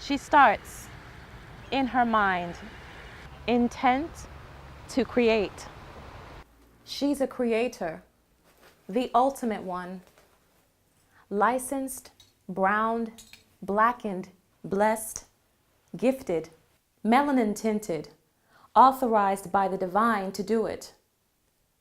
She starts in her mind, intent to create. She's a creator, the ultimate one. Licensed, browned, blackened, blessed, gifted, melanin tinted, authorized by the divine to do it.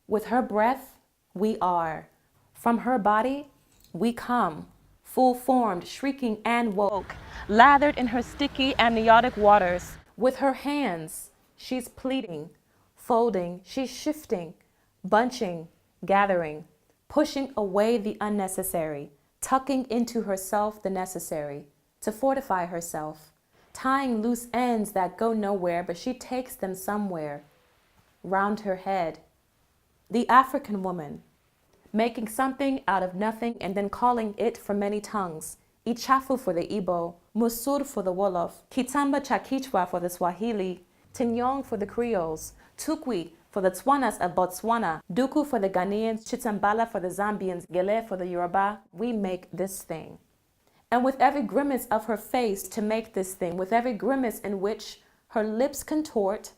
With her breath, we are. From her body, we come, full-formed, shrieking and woke, lathered in her sticky amniotic waters. With her hands, she's pleating, folding, she's shifting, bunching, gathering, pushing away the unnecessary, tucking into herself the necessary, to fortify herself, tying loose ends that go nowhere, but she takes them somewhere, round her head. The African woman, making something out of nothing and then calling it for many tongues. Ichafu for the Igbo, Musur for the Wolof, Kitamba cha Kichwa for the Swahili, Tinyong for the Creoles, Tukwi for the Tswanas of Botswana, Duku for the Ghanaians, Chitambala for the Zambians, Gele for the Yoruba. We make this thing. And with every grimace of her face to make this thing, with every grimace in which her lips contort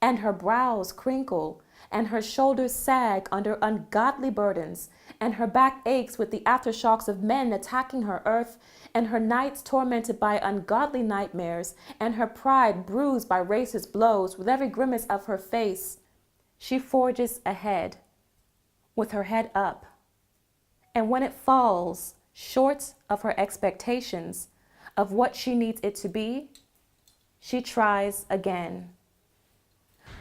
and her brows crinkle and her shoulders sag under ungodly burdens and her back aches with the aftershocks of men attacking her earth and her nights tormented by ungodly nightmares and her pride bruised by racist blows, with every grimace of her face, she forges ahead with her head up. And when it falls short of her expectations of what she needs it to be, she tries again,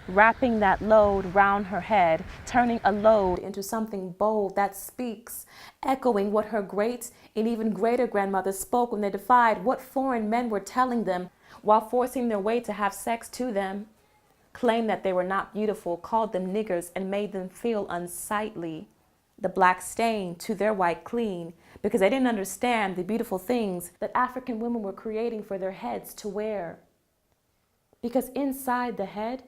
wrapping that load round her head, turning a load into something bold that speaks, echoing what her great and even greater grandmothers spoke when they defied what foreign men were telling them while forcing their way to have sex to them, claimed that they were not beautiful, called them niggers, and made them feel unsightly. The black stain to their white clean, because they didn't understand the beautiful things that African women were creating for their heads to wear. Because inside the head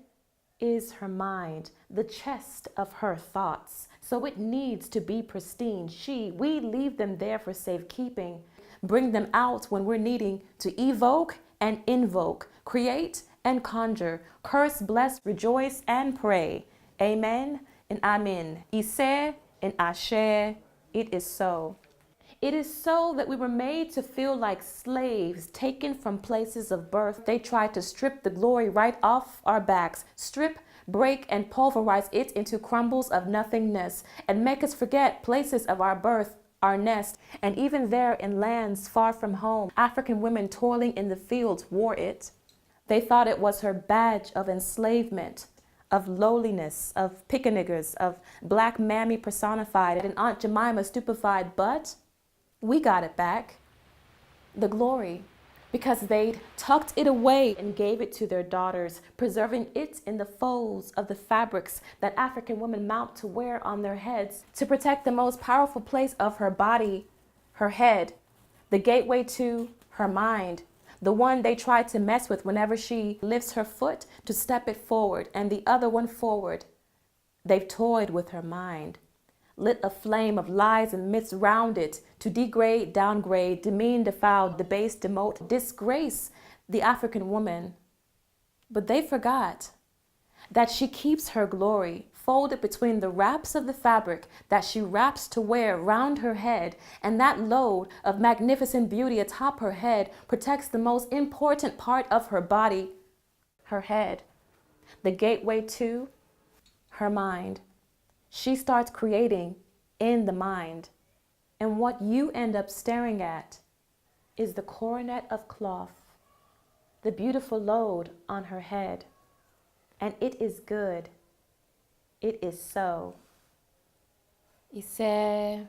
is her mind, the chest of her thoughts. So it needs to be pristine. We leave them there for safekeeping, bring them out when we're needing to evoke and invoke, create and conjure, curse, bless, rejoice, and pray. Amen and amen. Ise and Ashe, it is so. It is so that we were made to feel like slaves taken from places of birth. They tried to strip the glory right off our backs, strip, break, and pulverize it into crumbles of nothingness, and make us forget places of our birth, our nest, and even there in lands far from home, African women toiling in the fields wore it. They thought it was her badge of enslavement, of lowliness, of pickaniggers, of black mammy personified, and Aunt Jemima stupefied, but we got it back, the glory, because they'd tucked it away and gave it to their daughters, preserving it in the folds of the fabrics that African women mount to wear on their heads to protect the most powerful place of her body, her head, the gateway to her mind, the one they try to mess with whenever she lifts her foot to step it forward and the other one forward. They've toyed with her mind, lit a flame of lies and myths round it to degrade, downgrade, demean, defile, debase, demote, disgrace the African woman. But they forgot that she keeps her glory folded between the wraps of the fabric that she wraps to wear round her head, and that load of magnificent beauty atop her head protects the most important part of her body, her head, the gateway to her mind. She starts creating in the mind, and what you end up staring at is the coronet of cloth, the beautiful load on her head, and it is good. It is so. Ise.